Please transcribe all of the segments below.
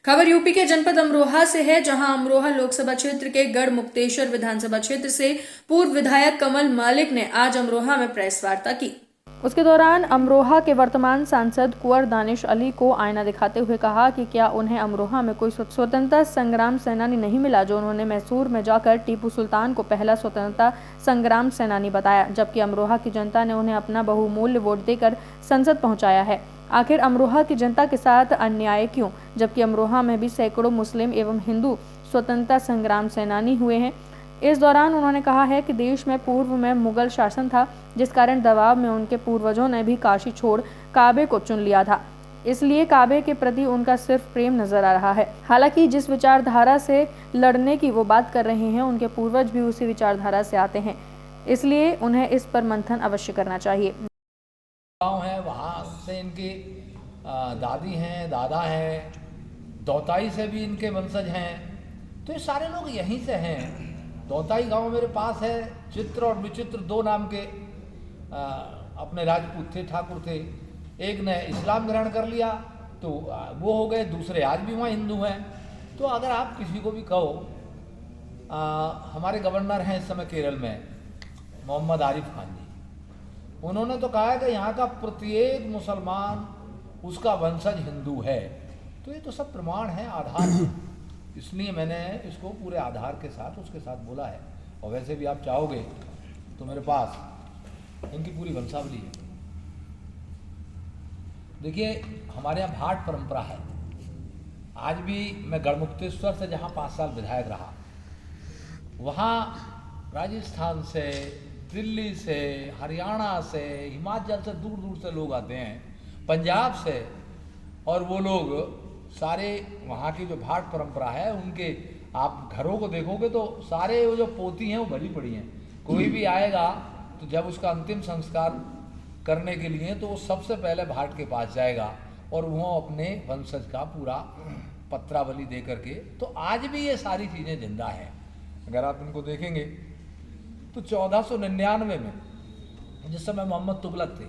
खबर यूपी के जनपद अमरोहा से है, जहां अमरोहा लोकसभा क्षेत्र के गढ़ मुक्तेश्वर विधानसभा क्षेत्र से पूर्व विधायक कमल मालिक ने आज अमरोहा में प्रेस वार्ता की। उसके दौरान अमरोहा के वर्तमान सांसद कुंवर दानिश अली को आईना दिखाते हुए कहा कि क्या उन्हें अमरोहा में कोई स्वतंत्रता संग्राम सेनानी नहीं मिला, जो उन्होंने मैसूर में जाकर टीपू सुल्तान को पहला स्वतंत्रता संग्राम सेनानी बताया, जबकि अमरोहा की जनता ने उन्हें अपना बहुमूल्य वोट देकर संसद पहुंचाया है। आखिर अमरोहा की जनता के साथ अन्याय क्यों, जबकि अमरोहा में भी सैकड़ों मुस्लिम एवं हिंदू स्वतंत्रता संग्राम सेनानी हुए हैं। इस दौरान उन्होंने कहा है कि देश में पूर्व में मुगल शासन था, जिस कारण दबाव में उनके पूर्वजों ने भी काशी छोड़ काबे को चुन लिया था, इसलिए काबे के प्रति उनका सिर्फ प्रेम नजर आ रहा है। हालांकि जिस विचारधारा से लड़ने की वो बात कर रहे हैं, उनके पूर्वज भी उसी विचारधारा से आते हैं, इसलिए उन्हें इस पर मंथन अवश्य करना चाहिए। गाँव है, वहाँ से इनकी दादी हैं, दादा हैं, दौताई से भी इनके वंशज हैं, तो ये सारे लोग यहीं से हैं। दौताई गांव मेरे पास है। चित्र और विचित्र दो नाम के अपने राजपूत थे, ठाकुर थे। एक ने इस्लाम ग्रहण कर लिया तो वो हो गए, दूसरे आज भी वहाँ हिंदू हैं। तो अगर आप किसी को भी कहो, हमारे गवर्नर हैं इस समय केरल में, मोहम्मद आरिफ खान जी, उन्होंने तो कहा है कि यहाँ का प्रत्येक मुसलमान उसका वंशज हिंदू है। तो ये तो सब प्रमाण है, आधार है, इसलिए मैंने इसको पूरे आधार के साथ उसके साथ बोला है। और वैसे भी आप चाहोगे तो मेरे पास इनकी पूरी वंशावली है। देखिए, हमारे यहाँ भाट परंपरा है। आज भी मैं गढ़मुक्तेश्वर से जहाँ 5 साल विधायक रहा, वहाँ राजस्थान से, दिल्ली से, हरियाणा से, हिमाचल से, दूर दूर से लोग आते हैं, पंजाब से, और वो लोग सारे वहाँ की जो भाट परंपरा है उनके आप घरों को देखोगे तो सारे वो जो पोती हैं वो भरी पड़ी हैं। कोई भी आएगा तो जब उसका अंतिम संस्कार करने के लिए तो वो सबसे पहले भाट के पास जाएगा और वो अपने वंशज का पूरा पत्रावली दे करके। तो आज भी ये सारी चीज़ें जिंदा हैं। अगर आप इनको देखेंगे तो 1499 में जिस समय मोहम्मद तुगलक थे,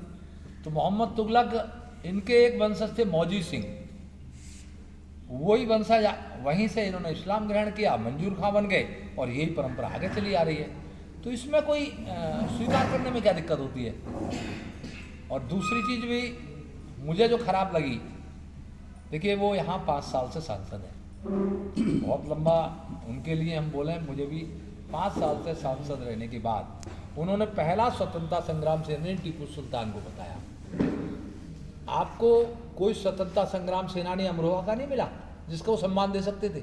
तो मोहम्मद तुगलक इनके एक वंशज थे मौजी सिंह, वही वंशज वहीं से इन्होंने इस्लाम ग्रहण किया, मंजूर खां बन गए, और यही परंपरा आगे चली आ रही है। तो इसमें कोई स्वीकार करने में क्या दिक्कत होती है। और दूसरी चीज़ भी मुझे जो खराब लगी, देखिए वो यहाँ 5 साल से सांसद है, बहुत लंबा उनके लिए हम बोले। मुझे भी 5 साल से सांसद रहने के बाद उन्होंने पहला स्वतंत्रता संग्राम सेनानी टीपू सुल्तान को बताया। आपको कोई स्वतंत्रता संग्राम सेनानी अमरोहा का नहीं मिला जिसको सम्मान दे सकते थे?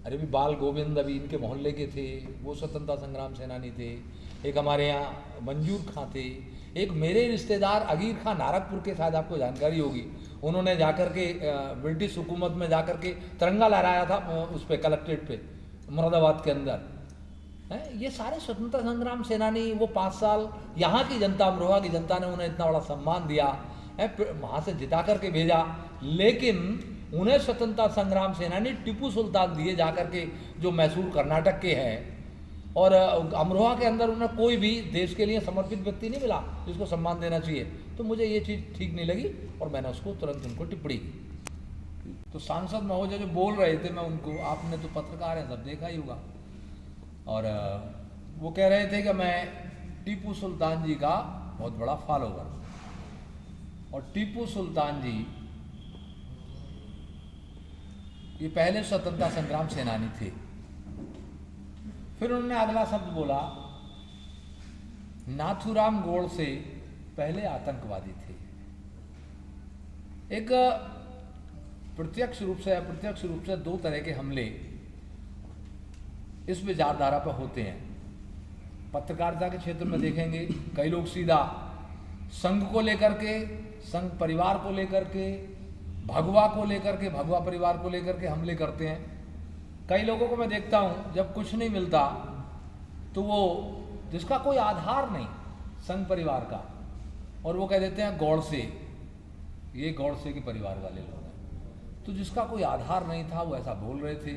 अरे भी बाल गोविंद अभी इनके मोहल्ले के थे, वो स्वतंत्रता संग्राम सेनानी थे। एक हमारे यहाँ मंजूर खां थे। एक मेरे रिश्तेदार अगीर खां नारकपुर के, शायद आपको जानकारी होगी, उन्होंने जाकर के ब्रिटिश हुकूमत में जाकर के तिरंगा लहराया था उस पर, कलेक्ट्रेट पे मुरादाबाद के अंदर। ये सारे स्वतंत्रता संग्राम सेनानी, वो 5 साल यहाँ की जनता, अमरोहा की जनता ने उन्हें इतना बड़ा सम्मान दिया है, वहाँ से जिता करके भेजा, लेकिन उन्हें स्वतंत्रता संग्राम सेनानी टीपू सुल्तान दिए जाकर के, जो मैसूर कर्नाटक के हैं। और अमरोहा के अंदर उन्हें कोई भी देश के लिए समर्पित व्यक्ति नहीं मिला जिसको सम्मान देना चाहिए। तो मुझे ये चीज़ ठीक नहीं लगी और मैंने उसको तुरंत उनको टिप्पणी की। तो सांसद महोदय जो बोल रहे थे, मैं उनको, आपने तो पत्रकार हैं, सब देखा ही होगा, और वो कह रहे थे कि मैं टीपू सुल्तान जी का बहुत बड़ा फॉलोवर हूँ, और टीपू सुल्तान जी ये पहले स्वतंत्रता संग्राम सेनानी थे। फिर उन्होंने अगला शब्द बोला, नाथूराम गोडसे पहले आतंकवादी थे। एक प्रत्यक्ष रूप से, अप्रत्यक्ष रूप से 2 तरह के हमले इस विचारधारा पर होते हैं। पत्रकारिता के क्षेत्र में देखेंगे, कई लोग सीधा संघ को लेकर के, संघ परिवार को लेकर के, भगवा को लेकर के, भगवा परिवार को लेकर के हमले करते हैं। कई लोगों को मैं देखता हूं, जब कुछ नहीं मिलता तो वो, जिसका कोई आधार नहीं संघ परिवार का, और वो कह देते हैं गौडसे, ये गौडसे के परिवार वाले लोग हैं। तो जिसका कोई आधार नहीं था वो ऐसा बोल रहे थे।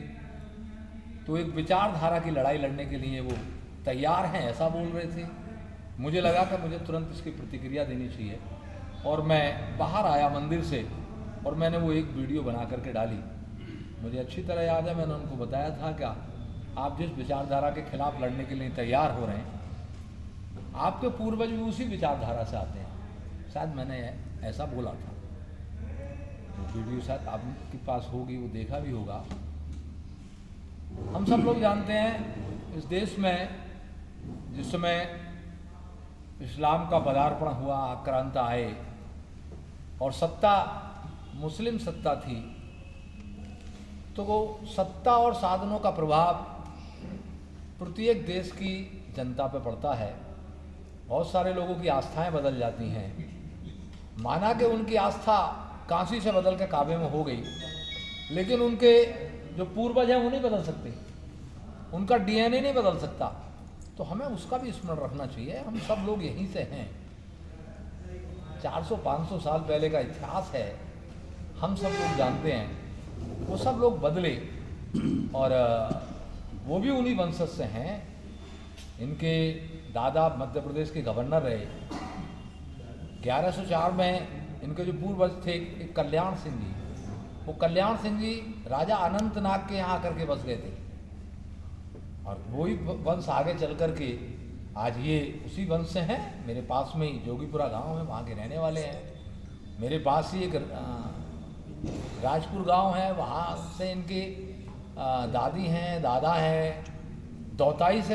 तो एक विचारधारा की लड़ाई लड़ने के लिए वो तैयार हैं, ऐसा बोल रहे थे। मुझे लगा कि मुझे तुरंत इसकी प्रतिक्रिया देनी चाहिए, और मैं बाहर आया मंदिर से, और मैंने वो एक वीडियो बना करके डाली। मुझे अच्छी तरह याद है, मैंने उनको बताया था क्या आप जिस विचारधारा के खिलाफ लड़ने के लिए तैयार हो रहे हैं, आपके पूर्वज भी उसी विचारधारा से आते हैं। शायद मैंने ऐसा बोला था। वो वीडियो शायद आपके पास होगी, वो देखा भी होगा। हम सब लोग जानते हैं इस देश में जिस समय इस्लाम का पदार्पण हुआ, आक्रांता आए और सत्ता मुस्लिम सत्ता थी, तो वो सत्ता और साधनों का प्रभाव प्रत्येक देश की जनता पे पड़ता है। बहुत सारे लोगों की आस्थाएं बदल जाती हैं। माना कि उनकी आस्था काशी से बदल के काबे में हो गई, लेकिन उनके जो पूर्वज हैं वो नहीं बदल सकते, उनका डीएनए नहीं बदल सकता। तो हमें उसका भी स्मरण रखना चाहिए। हम सब लोग यहीं से हैं, 400-500 साल पहले का इतिहास है, हम सब लोग जानते हैं। वो सब लोग बदले और वो भी उन्हीं वंशज से हैं। इनके दादा मध्य प्रदेश के गवर्नर रहे। 1104 में इनके जो पूर्वज थे एक कल्याण सिंह जी, वो कल्याण सिंह जी राजा अनंतनाग के यहाँ आकर के बस गए थे और वही वंश आगे चल कर के आज ये उसी वंश से हैं। मेरे पास में ही जोगीपुरा गांव है, वहाँ के रहने वाले हैं। मेरे पास ही एक राजपुर गांव है, वहाँ से इनके दादी हैं, दादा हैं। दौताई से